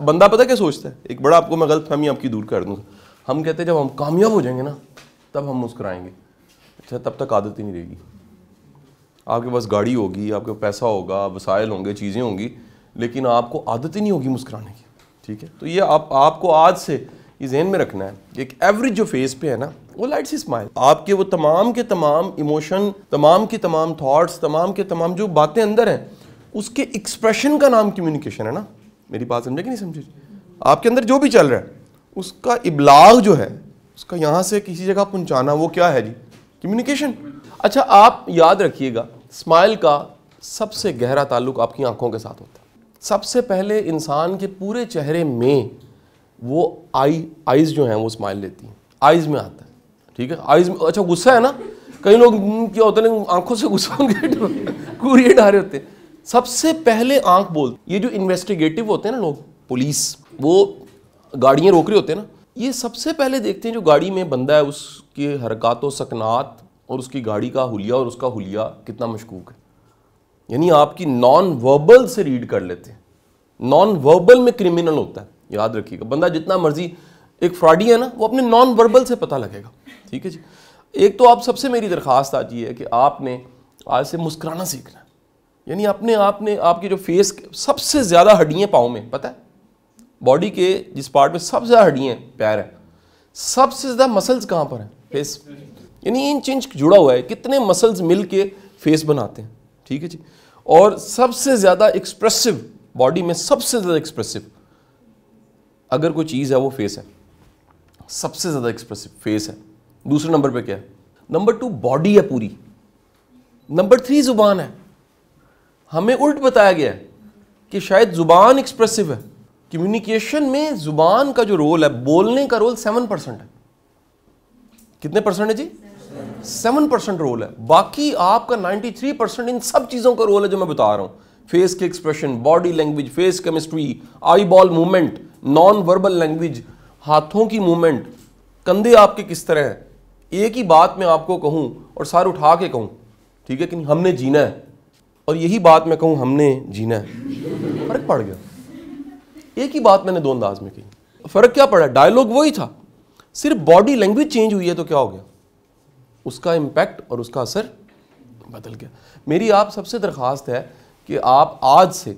बंदा पता क्या सोचता है, एक बड़ा आपको मैं गलतफहमी आपकी दूर कर दूंगा। हम कहते हैं जब हम कामयाब हो जाएंगे ना तब हम मुस्कुराएंगे। अच्छा, तब तक आदत ही नहीं रहेगी। आपके पास गाड़ी होगी, आपके पास पैसा होगा, वसाइल होंगे, चीज़ें होंगी, लेकिन आपको आदत ही नहीं होगी मुस्कुराने की। ठीक है, तो ये आपको आज से ये जहन में रखना है। एक एवरेज जो फेस पे है ना, वो लाइट सी स्माइल, आपके वो तमाम के तमाम इमोशन, तमाम की तमाम थॉट्स, तमाम के तमाम जो बातें अंदर हैं, उसके एक्सप्रेशन का नाम कम्युनिकेशन है ना। मेरी बात समझे कि नहीं समझे? आपके अंदर जो भी चल रहा है उसका इब्लाग जो है, उसका यहाँ से किसी जगह पहुँचाना, वो क्या है जी? कम्युनिकेशन। अच्छा, आप याद रखिएगा, स्माइल का सबसे गहरा ताल्लुक आपकी आंखों के साथ होता है। सबसे पहले इंसान के पूरे चेहरे में वो आइज़ जो हैं वो स्माइल लेती हैं, आइज़ में आता है। ठीक है, आइज़ में। अच्छा, गुस्सा है ना, कई लोग क्या होता है, आंखों से गुस्सा कुरियर आ रहे होते हैं। सबसे पहले आंख बोल। ये जो इन्वेस्टिगेटिव होते हैं ना लोग, पुलिस, वो गाड़ियाँ रोक रहे होते हैं ना, ये सबसे पहले देखते हैं जो गाड़ी में बंदा है उसके हरकत व सकनात और उसकी गाड़ी का हुलिया और उसका हुलिया कितना मशकूक है। यानी आपकी नॉन वर्बल से रीड कर लेते हैं। नॉन वर्बल में क्रिमिनल होता है, याद रखिएगा। बंदा जितना मर्जी एक फ्रॉडी है ना, वो अपने नॉन वर्बल से पता लगेगा। ठीक है जी। एक तो आप सबसे मेरी दरख्वास्त आज ये है कि आपने आज से मुस्कुराना सीखना है। यानी अपने आपने आपके जो फेस, सबसे ज़्यादा हड्डियाँ पाँव में, पता है बॉडी के जिस पार्ट में सबसे ज़्यादा हड्डियाँ पैर है, सबसे ज़्यादा मसल्स कहाँ पर हैं? फेस। यानी इन चिंच जुड़ा हुआ है, कितने मसल्स मिल के फेस बनाते हैं। ठीक है जी। और सबसे ज़्यादा एक्सप्रेसिव बॉडी में, सबसे ज़्यादा एक्सप्रेसिव अगर कोई चीज़ है वो फेस है। सबसे ज़्यादा एक्सप्रेसिव फेस है। दूसरे नंबर पे क्या है? नंबर 2 बॉडी है पूरी। नंबर 3 जुबान है। हमें उल्ट बताया गया है कि शायद जुबान एक्सप्रेसिव है। कम्युनिकेशन में जुबान का जो रोल है, बोलने का रोल 7% है। कितने परसेंट है जी? 7% रोल है। बाकी आपका 93% इन सब चीज़ों का रोल है जो मैं बता रहा हूँ। फेस के expression, body language, face chemistry, eye ball movement, non verbal language, हाथों की मूवमेंट, कंधे आपके किस तरह हैं। एक ही बात मैं आपको कहूँ और सार उठा के कहूँ, ठीक है कि नहीं, हमने जीना है, और यही बात मैं कहूँ हमने जीना है, फ़र्क पड़ गया। एक ही बात मैंने दो अंदाज में कही, फ़र्क क्या पड़ा? डायलॉग वही था, सिर्फ बॉडी लैंग्वेज चेंज हुई है तो क्या हो गया? उसका इम्पैक्ट और उसका असर बदल गया। मेरी आप सबसे दरख्वास्त है कि आप आज से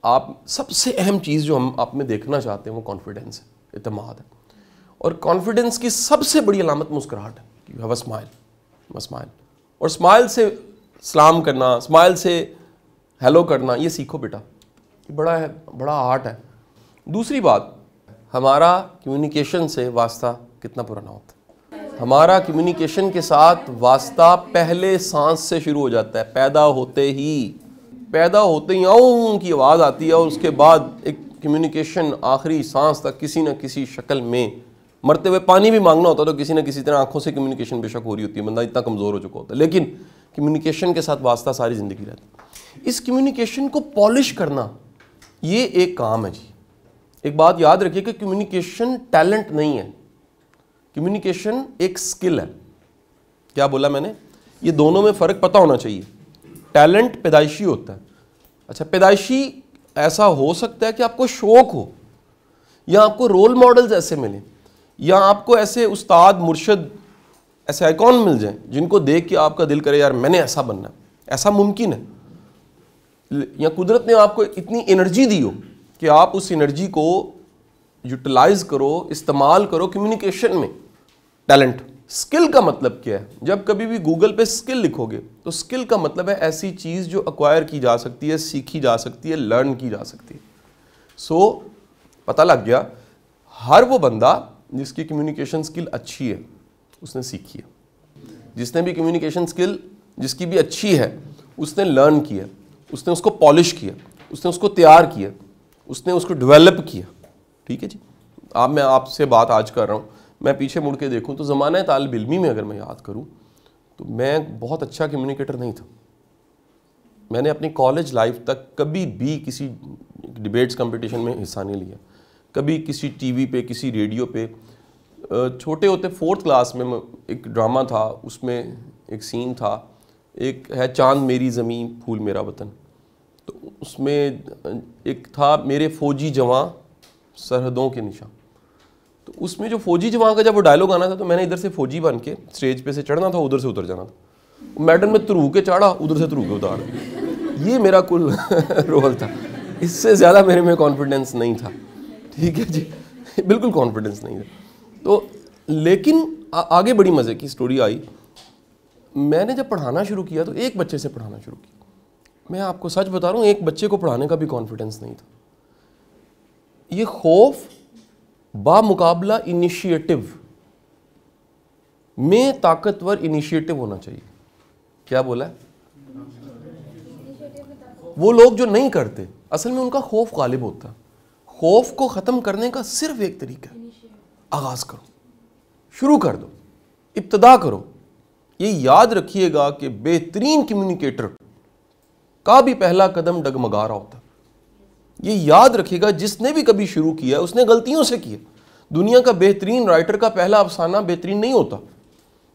आप सबसे अहम चीज़ जो हम आप में देखना चाहते हैं वो कॉन्फिडेंस है, इत्मीनान है। और कॉन्फिडेंस की सबसे बड़ी अलामत मुस्कुराहट है। You have a smile, smile. और स्माइल से सलाम करना, स्माइल से हेलो करना, ये सीखो बेटा, ये बड़ा आर्ट है। दूसरी बात, हमारा कम्युनिकेशन से वास्ता कितना पुराना होता है। हमारा कम्युनिकेशन के साथ वास्ता पहले सांस से शुरू हो जाता है। पैदा होते ही आऊं की आवाज़ आती है और उसके बाद एक कम्युनिकेशन आखिरी सांस तक किसी न किसी शक्ल में। मरते हुए पानी भी मांगना होता तो किसी न किसी तरह आंखों से कम्युनिकेशन बेशक हो रही होती है, बंदा इतना कमज़ोर हो चुका होता है, लेकिन कम्युनिकेशन के साथ वास्ता सारी ज़िंदगी रहता है। इस कम्युनिकेशन को पॉलिश करना ये एक काम है जी। एक बात याद रखिए कि कम्युनिकेशन टैलेंट नहीं है, कम्युनिकेशन एक स्किल है। क्या बोला मैंने? ये दोनों में फ़र्क पता होना चाहिए। टैलेंट पैदाइशी होता है। अच्छा, पैदाइशी ऐसा हो सकता है कि आपको शौक हो, या आपको रोल मॉडल्स ऐसे मिले, या आपको ऐसे उस्ताद, मुर्शद, ऐसे आइकॉन मिल जाएं जिनको देख के आपका दिल करे यार मैंने ऐसा बनना है। ऐसा मुमकिन है। या कुदरत ने आपको इतनी एनर्जी दी हो कि आप उस एनर्जी को यूटिलाइज करो, इस्तेमाल करो कम्युनिकेशन में। टैलेंट। स्किल का मतलब क्या है? जब कभी भी गूगल पे स्किल लिखोगे तो स्किल का मतलब है ऐसी चीज़ जो एक्वायर की जा सकती है, सीखी जा सकती है, लर्न की जा सकती है। सो पता लग गया, हर वो बंदा जिसकी कम्युनिकेशन स्किल अच्छी है उसने सीखी है। जिसने भी कम्युनिकेशन स्किल जिसकी भी अच्छी है उसने लर्न किया, उसने उसको पॉलिश किया, उसने उसको तैयार किया, उसने उसको डेवलप किया। ठीक है जी। मैं आपसे बात आज कर रहा हूँ, मैं पीछे मुड़ के देखूँ तो ज़माना तालिब इल्मी में अगर मैं याद करूँ तो मैं बहुत अच्छा कम्युनिकेटर नहीं था। मैंने अपनी कॉलेज लाइफ तक कभी भी किसी डिबेट्स कंपटीशन में हिस्सा नहीं लिया, कभी किसी टीवी पे, किसी रेडियो पे। छोटे होते 4th क्लास में एक ड्रामा था, उसमें एक सीन था, एक है चांद मेरी ज़मीं फूल मेरा वतन। तो उसमें एक था मेरे फौजी जवां सरहदों के निशान। तो उसमें जो फौजी जवां का जब वो डायलॉग आना था तो मैंने इधर से फौजी बन के स्टेज पे से चढ़ना था, उधर से उतर जाना था। मैडम में तरू के चढ़ा, उधर से तरू के उतार, ये मेरा कुल रोल था। इससे ज़्यादा मेरे में कॉन्फिडेंस नहीं था, ठीक है जी, बिल्कुल कॉन्फिडेंस नहीं था। तो लेकिन आगे बड़ी मज़े की स्टोरी आई। मैंने जब पढ़ाना शुरू किया तो एक बच्चे से पढ़ाना शुरू किया। मैं आपको सच बता रहा हूँ, एक बच्चे को पढ़ाने का भी कॉन्फिडेंस नहीं था। ये खौफ बामुकाबला इनिशिएटिव में ताकतवर इनिशिएटिव होना चाहिए। क्या बोला है? वो लोग जो नहीं करते असल में उनका खौफ गालिब होता है। खौफ को ख़त्म करने का सिर्फ एक तरीका है, आगाज़ करो, शुरू कर दो, इब्तदा करो। ये याद रखिएगा कि बेहतरीन कम्युनिकेटर का भी पहला कदम डगमगा रहा होता है। ये याद रखिएगा, जिसने भी कभी शुरू किया उसने गलतियों से किया। दुनिया का बेहतरीन राइटर का पहला अफसाना बेहतरीन नहीं होता।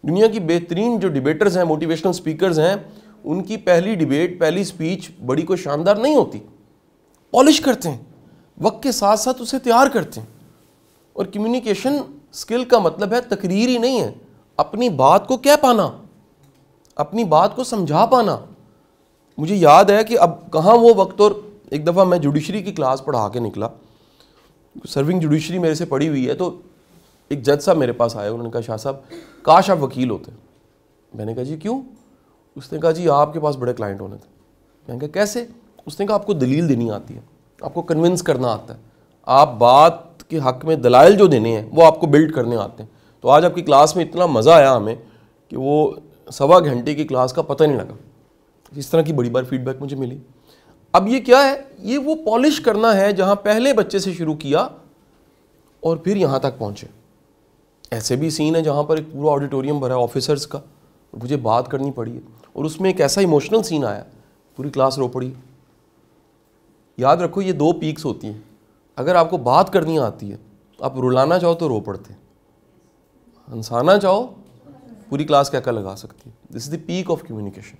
दुनिया की बेहतरीन जो डिबेटर्स हैं, मोटिवेशनल स्पीकर्स हैं, उनकी पहली डिबेट, पहली स्पीच बड़ी कोई शानदार नहीं होती। पॉलिश करते हैं, वक्त के साथ साथ उसे तैयार करते हैं। और कम्युनिकेशन स्किल का मतलब है तकरीर ही नहीं है, अपनी बात को कह पाना, अपनी बात को समझा पाना। मुझे याद है कि अब कहाँ वो वक्त, और एक दफ़ा मैं जुडिशरी की क्लास पढ़ा के निकला, सर्विंग जुडिशरी मेरे से पढ़ी हुई है, तो एक जज साहब मेरे पास आए। उन्होंने कहा, शाह साहब काश आप वकील होते। मैंने कहा जी क्यों? उसने कहा जी आपके पास बड़े क्लाइंट होने थे। मैंने कहा कैसे? उसने कहा आपको दलील देनी आती है, आपको कन्विंस करना आता है, आप बात के हक़ में दलाइल जो देने हैं वो आपको बिल्ड करने आते हैं। तो आज आपकी क्लास में इतना मज़ा आया हमें कि वो 1.25 घंटे की क्लास का पता नहीं लगा। इस तरह की बड़ी बार फीडबैक मुझे मिली। अब ये क्या है? ये वो पॉलिश करना है जहाँ पहले बच्चे से शुरू किया और फिर यहाँ तक पहुँचे। ऐसे भी सीन है जहाँ पर एक पूरा ऑडिटोरियम भरा है ऑफिसर्स का, मुझे बात करनी पड़ी है, और उसमें एक ऐसा इमोशनल सीन आया, पूरी क्लास रो पड़ी। याद रखो, ये 2 पीक्स होती हैं। अगर आपको बात करनी आती है, आप रुलाना चाहो तो रो पड़ते हैं, हंसाना चाहो पूरी क्लास क्या लगा सकती है। This is the peak of communication.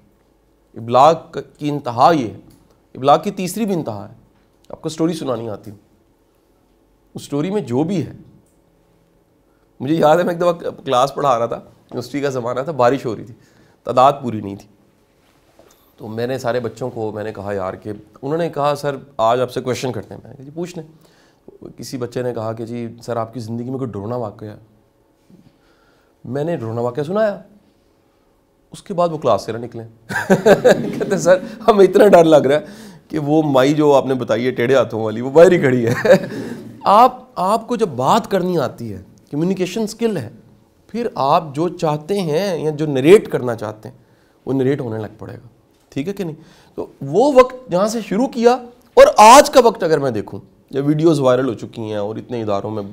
इब्लाग की इंतहा ये है। इब्लाग की तीसरी भी इंतहा है, आपको स्टोरी सुनानी आती है। उस स्टोरी में जो भी है, मुझे याद है मैं एक दफ़ा क्लास पढ़ा रहा था, यूनिवर्सिटी का ज़माना था, बारिश हो रही थी, तादाद पूरी नहीं थी। तो मैंने सारे बच्चों को मैंने कहा यार कि, उन्होंने कहा सर आज आपसे क्वेश्चन करते हैं। मैंने कहा जी पूछ लें। किसी बच्चे ने कहा कि जी सर आपकी ज़िंदगी में कोई डरावना वाक़या है। मैंने डरावना वाक़या सुनाया। उसके बाद वो क्लास से ना निकले कहते सर हमें इतना डर लग रहा है कि वो माई जो आपने बताई है टेढ़े हाथों वाली, वो बाहर ही खड़ी है। आपको जब बात करनी आती है, कम्युनिकेशन स्किल है, फिर आप जो चाहते हैं या जो नरेट करना चाहते हैं वो नरेट होने लग पड़ेगा। ठीक है कि नहीं? तो वो वक्त जहाँ से शुरू किया, और आज का वक्त अगर मैं देखूँ, जब वीडियोस वायरल हो चुकी हैं और इतने इदारों में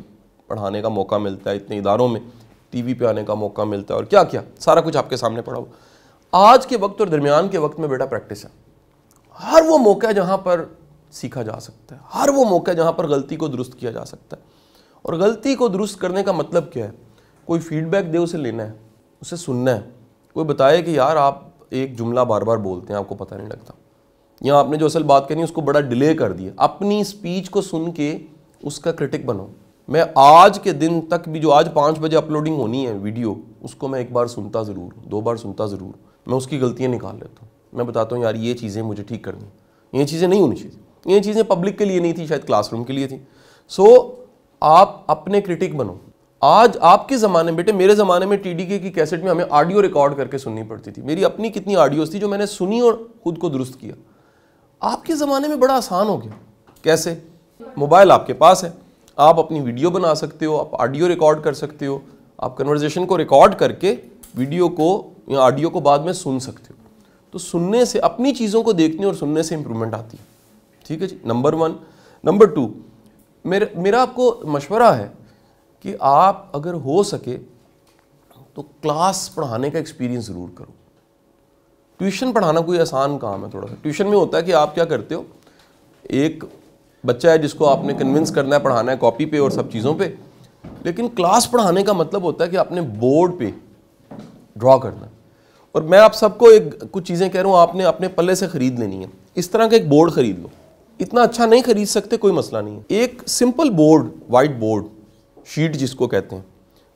पढ़ाने का मौका मिलता है, इतने इदारों में टीवी पे आने का मौका मिलता है, और क्या क्या सारा कुछ आपके सामने पड़ा हो। आज के वक्त और दरमियान के वक्त में बेटा प्रैक्टिस है। हर वो मौका है जहाँ पर सीखा जा सकता है, हर वो मौका है जहाँ पर गलती को दुरुस्त किया जा सकता है। और गलती को दुरुस्त करने का मतलब क्या है? कोई फीडबैक दे, उसे लेना है, उसे सुनना है। कोई बताए कि यार आप एक जुमला बार बार बोलते हैं, आपको पता नहीं लगता, या आपने जो असल बात करनी उसको बड़ा डिले कर दिया। अपनी स्पीच को सुन के उसका क्रिटिक बनो। मैं आज के दिन तक भी, जो आज 5 बजे अपलोडिंग होनी है वीडियो, उसको मैं 1 बार सुनता ज़रूर, 2 बार सुनता ज़रूर। मैं उसकी गलतियाँ निकाल लेता हूँ। मैं बताता हूँ यार ये चीज़ें मुझे ठीक करनी, ये चीज़ें नहीं होनी चाहिए, ये चीज़ें पब्लिक के लिए नहीं थी, शायद क्लासरूम के लिए थी। सो आप अपने क्रिटिक बनो। आज आपके ज़माने में, बेटे मेरे ज़माने में TDK की कैसेट में हमें ऑडियो रिकॉर्ड करके सुननी पड़ती थी। मेरी अपनी कितनी ऑडियोज़ थी जो मैंने सुनी और खुद को दुरुस्त किया। आपके ज़माने में बड़ा आसान हो गया। कैसे? मोबाइल आपके पास है, आप अपनी वीडियो बना सकते हो, आप ऑडियो रिकॉर्ड कर सकते हो, आप कन्वर्सेशन को रिकॉर्ड करके वीडियो को या ऑडियो को बाद में सुन सकते हो। तो सुनने से, अपनी चीज़ों को देखने और सुनने से इंप्रूवमेंट आती है। ठीक है जी, नंबर 1। नंबर 2, मेरा आपको मशवरा है कि आप अगर हो सके तो क्लास पढ़ाने का एक्सपीरियंस ज़रूर करो। ट्यूशन पढ़ाना कोई आसान काम है थोड़ा सा। ट्यूशन में होता है कि आप क्या करते हो, एक बच्चा है जिसको आपने कन्विंस करना है, पढ़ाना है कॉपी पे और सब चीज़ों पे, लेकिन क्लास पढ़ाने का मतलब होता है कि आपने बोर्ड पे ड्रॉ करना है। और मैं आप सबको कुछ चीज़ें कह रहा हूँ, आपने अपने पल्ले से ख़रीद लेनी है। इस तरह का एक बोर्ड खरीद लो। इतना अच्छा नहीं खरीद सकते, कोई मसला नहीं है। एक simple board, white board sheet जिसको कहते हैं,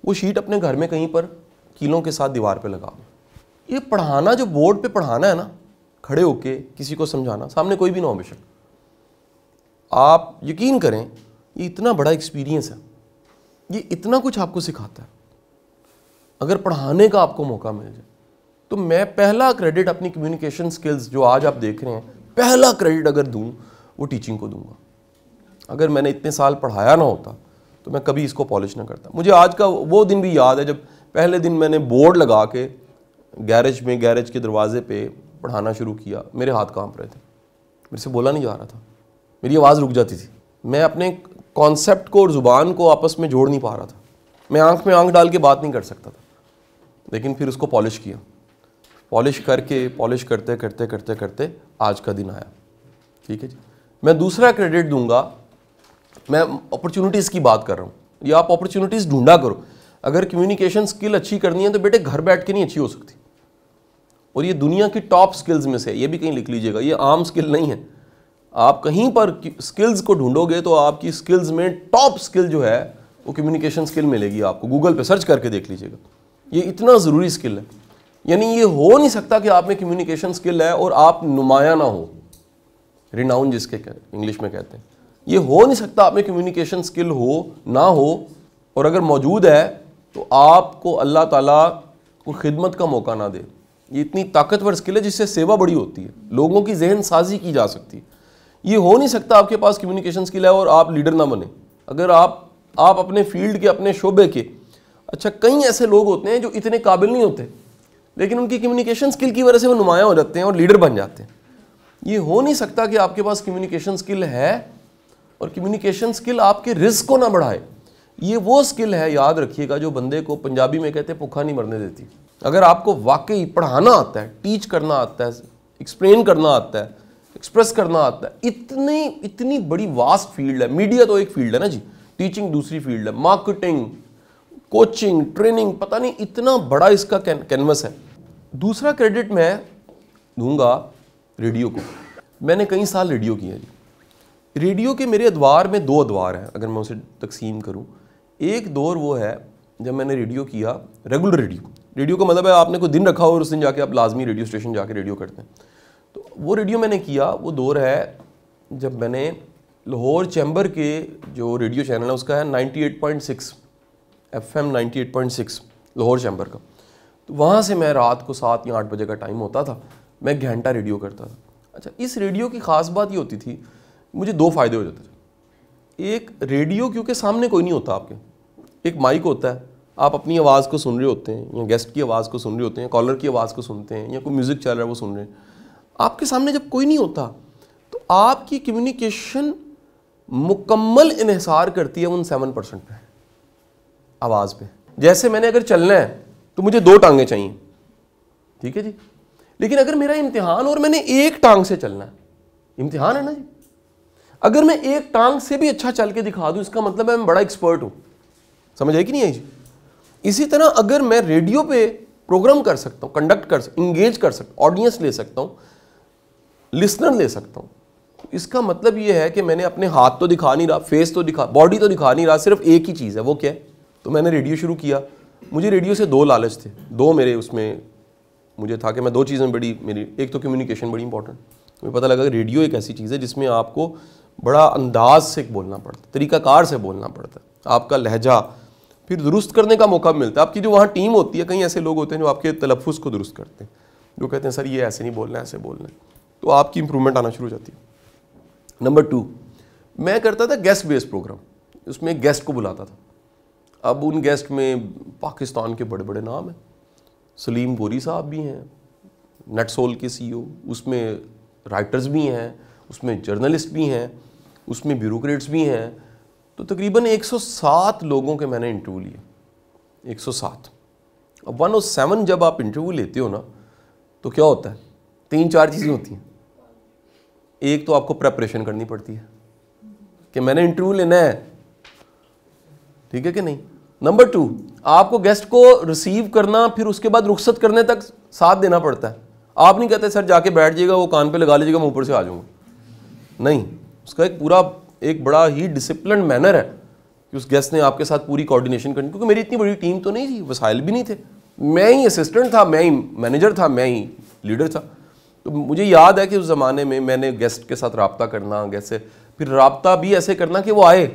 वो शीट अपने घर में कहीं पर कीलों के साथ दीवार पे लगा दो। ये पढ़ाना, जो बोर्ड पे पढ़ाना है ना, खड़े होके किसी को समझाना, सामने कोई भी ना हो बेशक, आप यकीन करें ये इतना बड़ा एक्सपीरियंस है, ये इतना कुछ आपको सिखाता है। अगर पढ़ाने का आपको मौका मिल जाए तो मैं पहला क्रेडिट अपनी कम्युनिकेशन स्किल्स जो आज आप देख रहे हैं, पहला क्रेडिट अगर दूं वो टीचिंग को दूंगा। अगर मैंने इतने साल पढ़ाया ना होता तो मैं कभी इसको पॉलिश ना करता। मुझे आज का वो दिन भी याद है जब पहले दिन मैंने बोर्ड लगा के गैरेज में, गैरेज के दरवाजे पे पढ़ाना शुरू किया। मेरे हाथ कांप रहे थे, मेरे से बोला नहीं जा रहा था, मेरी आवाज़ रुक जाती थी, मैं अपने कॉन्सेप्ट को और ज़ुबान को आपस में जोड़ नहीं पा रहा था, मैं आंख में आंख डाल के बात नहीं कर सकता था। लेकिन फिर उसको पॉलिश किया, पॉलिश करके, पॉलिश करते करते करते करते आज का दिन आया। ठीक है जी। मैं दूसरा क्रेडिट दूंगा, मैं अपॉर्चुनिटीज़ की बात कर रहा हूँ, ये आप अपॉर्चुनिटीज़ ढूंढा करो। अगर कम्युनिकेशन स्किल अच्छी करनी है तो बेटे घर बैठ के नहीं अच्छी हो सकती, और ये दुनिया की टॉप स्किल्स में से, ये भी कहीं लिख लीजिएगा, ये आम स्किल नहीं है। आप कहीं पर स्किल्स को ढूंढोगे तो आपकी स्किल्स में टॉप स्किल जो है वो कम्युनिकेशन स्किल मिलेगी आपको। गूगल पे सर्च करके देख लीजिएगा, ये इतना ज़रूरी स्किल है। यानी ये हो नहीं सकता कि आप में कम्युनिकेशन स्किल है और आप नुमाया ना हो, रिनाउन जिसके इंग्लिश में कहते हैं, ये हो नहीं सकता आप में कम्युनिकेशन स्किल हो ना हो, और अगर मौजूद है तो आपको अल्लाह ताला को खिदमत का मौका ना दे। ये इतनी ताकतवर स्किल है जिससे सेवा बड़ी होती है, लोगों की जहन साजी की जा सकती है। ये हो नहीं सकता आपके पास कम्युनिकेशन स्किल है और आप लीडर ना बने। अगर आप अपने फील्ड के, अपने शोबे के, अच्छा कई ऐसे लोग होते हैं जो इतने काबिल नहीं होते लेकिन उनकी कम्युनिकेशन स्किल की वजह से वो नुमाया हो जाते हैं और लीडर बन जाते हैं। ये हो नहीं सकता कि आपके पास कम्युनिकेशन स्किल है और कम्युनिकेशन स्किल आपके रिस्क को ना बढ़ाए। ये वो स्किल है, याद रखिएगा, जो बंदे को पंजाबी में कहते हैं भूखा नहीं मरने देती। अगर आपको वाकई पढ़ाना आता है, टीच करना आता है, एक्सप्लेन करना आता है, एक्सप्रेस करना आता है, इतनी बड़ी वास्ट फील्ड है। मीडिया तो एक फील्ड है ना जी, टीचिंग दूसरी फील्ड है, मार्केटिंग, कोचिंग, ट्रेनिंग, पता नहीं इतना बड़ा इसका कैनवस है। दूसरा क्रेडिट मैं दूंगा रेडियो को। मैंने कई साल रेडियो किया जी। रेडियो के मेरे अदवार में 2 अदवार हैं, अगर मैं उसे तकसीम करूं। एक दौर वो है जब मैंने रेडियो किया, रेगुलर रेडियो। रेडियो का मतलब है आपने कोई दिन रखा हो और उस दिन जाके आप लाजमी रेडियो स्टेशन जाके रेडियो करते हैं। तो वो रेडियो मैंने किया, वो दौर है जब मैंने लाहौर चैम्बर के जो रेडियो चैनल है उसका है 98.6 FM 98.6 लाहौर चैम्बर का। तो वहाँ से मैं रात को 7 या 8 बजे का टाइम होता था, मैं घंटा रेडियो करता था। अच्छा, इस रेडियो की ख़ास बात ये होती थी, मुझे 2 फ़ायदे हो जाते थे। एक, रेडियो क्योंकि सामने कोई नहीं होता आपके, एक माइक होता है, आप अपनी आवाज़ को सुन रहे होते हैं या गेस्ट की आवाज़ को सुन रहे होते हैं, कॉलर की आवाज़ को सुनते हैं या कोई म्यूज़िक चल रहा है वो सुन रहे हैं। आपके सामने जब कोई नहीं होता तो आपकी कम्युनिकेशन मुकम्मल इन्हिसार करती है उन 7% पे, आवाज़ पे। जैसे मैंने अगर चलना है तो मुझे 2 टांगें चाहिए, ठीक है जी, लेकिन अगर मेरा इम्तिहान और मैंने एक टांग से चलना है, इम्तिहान है ना जी, अगर मैं एक टांग से भी अच्छा चल के दिखा दूं इसका मतलब है मैं बड़ा एक्सपर्ट हूं। समझ आई कि नहीं आई जी? इसी तरह अगर मैं रेडियो पे प्रोग्राम कर सकता हूं, कंडक्ट कर सकता हूं, इंगेज कर सकता हूं, ऑडियंस ले सकता हूं, लिसनर ले सकता हूं, तो इसका मतलब यह है कि मैंने अपने हाथ तो दिखा नहीं रहा, फेस तो दिखा, बॉडी तो दिखा नहीं रहा, सिर्फ एक ही चीज़ है, वो क्या है? तो मैंने रेडियो शुरू किया। मुझे रेडियो से 2 लालच थे, 2 मेरे उसमें मुझे था कि मैं 2 चीज़ें बड़ी मेरी, एक तो कम्युनिकेशन बड़ी इंपॉर्टेंट। मुझे पता लगा कि रेडियो एक ऐसी चीज़ है जिसमें आपको बड़ा अंदाज से बोलना पड़ता है, तरीक़ाकार से बोलना पड़ता है, आपका लहजा फिर दुरुस्त करने का मौका मिलता है। आपकी जो वहाँ टीम होती है, कई ऐसे लोग होते हैं जो आपके तलफ़्फ़ुज़ को दुरुस्त करते हैं, जो कहते हैं सर ये ऐसे नहीं बोलना है, ऐसे बोलना है, तो आपकी इंप्रूवमेंट आना शुरू हो जाती है। नंबर 2, मैं करता था गेस्ट बेस्ड प्रोग्राम, उसमें गेस्ट को बुलाता था। अब उन गेस्ट में पाकिस्तान के बड़े बड़े नाम हैं, सलीम गोरी साहब भी हैं, नेटसोल के CEO, उसमें राइटर्स भी हैं, उसमें जर्नलिस्ट भी हैं, उसमें ब्यूरोक्रेट्स भी हैं। तो तकरीबन 107 लोगों के मैंने इंटरव्यू लिए, 107। अब 107 जब आप इंटरव्यू लेते हो ना तो क्या होता है, 3-4 चीज़ें होती हैं। एक तो आपको प्रेपरेशन करनी पड़ती है कि मैंने इंटरव्यू लेना है, ठीक है कि नहीं। नंबर 2, आपको गेस्ट को रिसीव करना, फिर उसके बाद रुखसत करने तक साथ देना पड़ता है। आप नहीं कहते सर जाके बैठ जाइएगा, वो कान पे लगा लीजिएगा, मैं ऊपर से आ जाऊँगा। नहीं, उसका एक पूरा एक बड़ा ही डिसिप्लिन मैनर है कि उस गेस्ट ने आपके साथ पूरी कोऑर्डिनेशन करनी, क्योंकि मेरी इतनी बड़ी टीम तो नहीं थी, वसाइल भी नहीं थे, मैं ही असिस्टेंट था, मैं ही मैनेजर था, मैं ही लीडर था। तो मुझे याद है कि उस ज़माने में मैंने गेस्ट के साथ रब्ता करना, गेस्ट से फिर रब्ता भी ऐसे करना कि वो आए,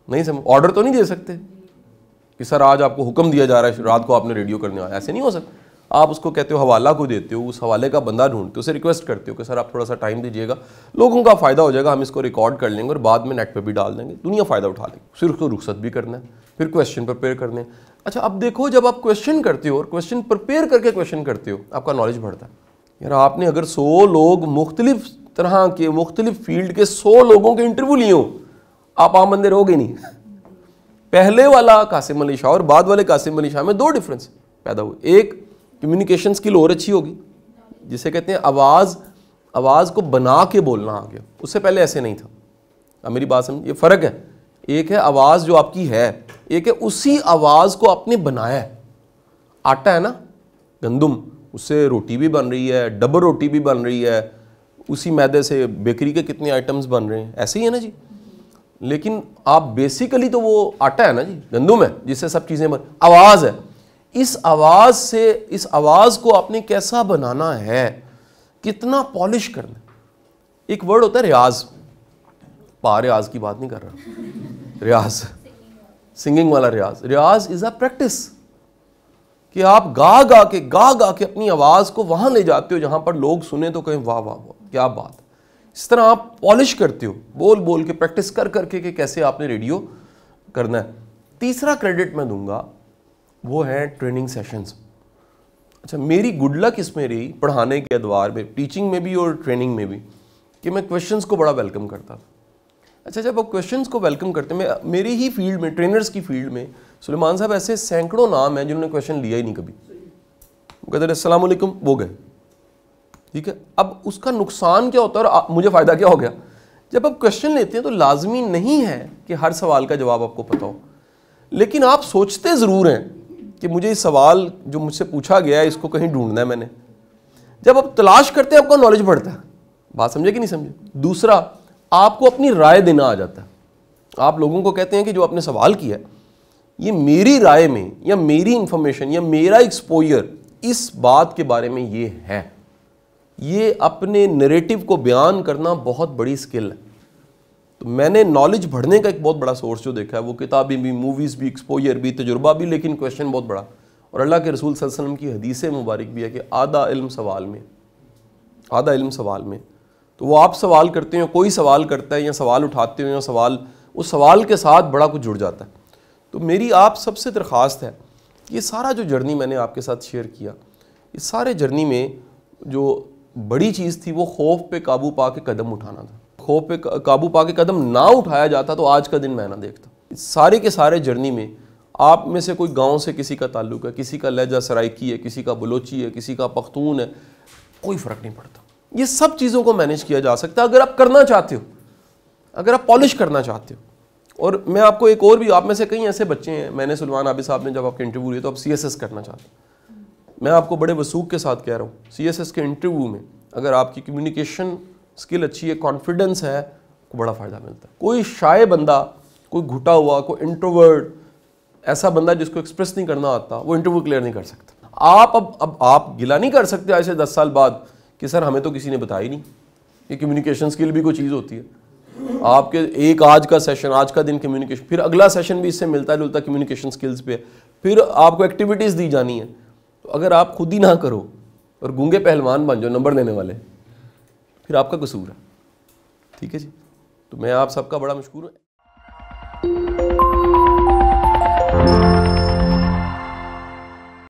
नहीं समझ, ऑर्डर तो नहीं दे सकते कि सर आज आपको हुक्म दिया जा रहा है रात को आपने रेडियो करने आया, ऐसे नहीं हो सकता। आप उसको कहते हो, हवाला को देते हो, उस हवाले का बंदा ढूंढते हो, उसे रिक्वेस्ट करते हो कि सर आप थोड़ा सा टाइम दीजिएगा, लोगों का फ़ायदा हो जाएगा, हम इसको रिकॉर्ड कर लेंगे और बाद में नेट पे भी डाल देंगे, दुनिया फ़ायदा उठा लेगी। फिर उसको रुखसत भी करना है, फिर क्वेश्चन प्रिपेयर करने। अच्छा, अब देखो जब आप क्वेश्चन करते हो और क्वेश्चन प्रिपेयर करके क्वेश्चन करते हो, आपका नॉलेज बढ़ता है। यार आपने अगर 100 लोग मुख्तलिफ तरह के मुख्तलिफ फील्ड के 100 लोगों के इंटरव्यू लिए हो, आप आम बंदे रहोगे नहीं। पहले वाला कासिम अली शाह और बाद वाले कासिम अली शाह में 2 डिफरेंस पैदा हुए। एक, कम्युनिकेशन स्किल और अच्छी होगी, जिसे कहते हैं आवाज़ को बना के बोलना आ गया, उससे पहले ऐसे नहीं था। अब मेरी बात समझ, ये फ़र्क है, एक है आवाज़ जो आपकी है, एक है उसी आवाज़ को आपने बनाया है। आटा है ना, गंदम, उससे रोटी भी बन रही है, डबल रोटी भी बन रही है, उसी मैदे से बेकरी के कितने आइटम्स बन रहे हैं, ऐसे ही है ना जी। लेकिन आप बेसिकली तो वो आटा है ना जी, गंदम है जिससे सब चीज़ें बन, आवाज़ है। इस आवाज़ से, इस आवाज़ को आपने कैसा बनाना है, कितना पॉलिश करना। एक वर्ड होता है रियाज, रियाज की बात नहीं कर रहा, रियाज सिंगिंग वाला रियाज। रियाज इज़ अ प्रैक्टिस कि आप गा गा के अपनी आवाज़ को वहां ले जाते हो जहां पर लोग सुने तो कहें वाह वाह वाह क्या बात। इस तरह आप पॉलिश करते हो, बोल बोल के, प्रैक्टिस कर करके कि कैसे आपने रेडियो करना है। तीसरा क्रेडिट मैं दूंगा वो है ट्रेनिंग सेशंस। अच्छा, मेरी गुड लक इसमें रही पढ़ाने के अदवार में, टीचिंग में भी और ट्रेनिंग में भी, कि मैं क्वेश्चंस को बड़ा वेलकम करता था। अच्छा, जब आप क्वेश्चंस को वेलकम करते हैं, मेरी ही फील्ड में, ट्रेनर्स की फील्ड में, सुलेमान साहब ऐसे सैकड़ों नाम हैं जिन्होंने क्वेश्चन लिया ही नहीं कभी, वो कहते अस्सलाम वालेकुम, वो गए, ठीक है। अब उसका नुकसान क्या होता है और मुझे फ़ायदा क्या हो गया? जब आप क्वेश्चन लेते हैं तो लाजमी नहीं है कि हर सवाल का जवाब आपको पता हो, लेकिन आप सोचते ज़रूर हैं कि मुझे इस सवाल जो मुझसे पूछा गया है इसको कहीं ढूंढना है मैंने। जब आप तलाश करते हैं आपका नॉलेज बढ़ता है। बात समझे कि नहीं समझे? दूसरा, आपको अपनी राय देना आ जाता है। आप लोगों को कहते हैं कि जो आपने सवाल किया है ये मेरी राय में या मेरी इंफॉर्मेशन या मेरा एक्सपोजर इस बात के बारे में ये है। ये अपने नैरेटिव को बयान करना बहुत बड़ी स्किल है। तो मैंने नॉलेज बढ़ने का एक बहुत बड़ा सोर्स जो देखा है वो किताबें भी, मूवीज़ भी, एक्सपोजर भी, तजुर्बा भी, लेकिन क्वेश्चन बहुत बड़ा। और अल्लाह के रसूल सल्लल्लाहु अलैहि वसल्लम की हदीस मुबारक भी है कि आधा इल्म सवाल में, आधा इल्म सवाल में। तो वो आप सवाल करते हो, कोई सवाल करता है या सवाल उठाते हो या सवाल, उस सवाल के साथ बड़ा कुछ जुड़ जाता है। तो मेरी आप सबसे दरख्वास्त है, ये सारा जो जर्नी मैंने आपके साथ शेयर किया, इस सारे जर्नी में जो बड़ी चीज़ थी वो खौफ पे काबू पा के कदम उठाना था। खौफ पे काबू पा के कदम ना उठाया जाता तो आज का दिन मैं ना देखता। इस सारे के सारे जर्नी में आप में से कोई गांव से किसी का ताल्लुक है, किसी का लहजा सराइकी है, किसी का बलोची है, किसी का पख्तून है, कोई फ़र्क नहीं पड़ता। ये सब चीज़ों को मैनेज किया जा सकता है अगर आप करना चाहते हो, अगर आप पॉलिश करना चाहते हो। और मैं आपको एक और भी, आप में से कई ऐसे बच्चे हैं, मैंने सुलेमान आबिद साहब ने जब आपके इंटरव्यू लिए तो आप CSS करना चाहते हैं, मैं आपको बड़े वसूख के साथ कह रहा हूँ, CSS के इंटरव्यू में अगर आपकी कम्युनिकेशन स्किल अच्छी है, कॉन्फिडेंस है, को बड़ा फ़ायदा मिलता है। कोई शाय बंदा, कोई घुटा हुआ, कोई इंट्रोवर्ट, ऐसा बंदा जिसको एक्सप्रेस नहीं करना आता, वो इंटरव्यू क्लियर नहीं कर सकता। आप अब आप गिला नहीं कर सकते आज से 10 साल बाद कि सर हमें तो किसी ने बताया ही नहीं कि कम्युनिकेशन स्किल भी कोई चीज़ होती है। आपके एक आज का सेशन, आज का दिन कम्युनिकेशन, फिर अगला सेशन भी इससे मिलता जुलता कम्युनिकेशन स्किल्स पे, फिर आपको एक्टिविटीज़ दी जानी है। तो अगर आप खुद ही ना करो और गूंगे पहलवान बन जाओ नंबर देने वाले, फिर आपका कसूर है। ठीक है जी, तो मैं आप सबका बड़ा मशकूर हूँ।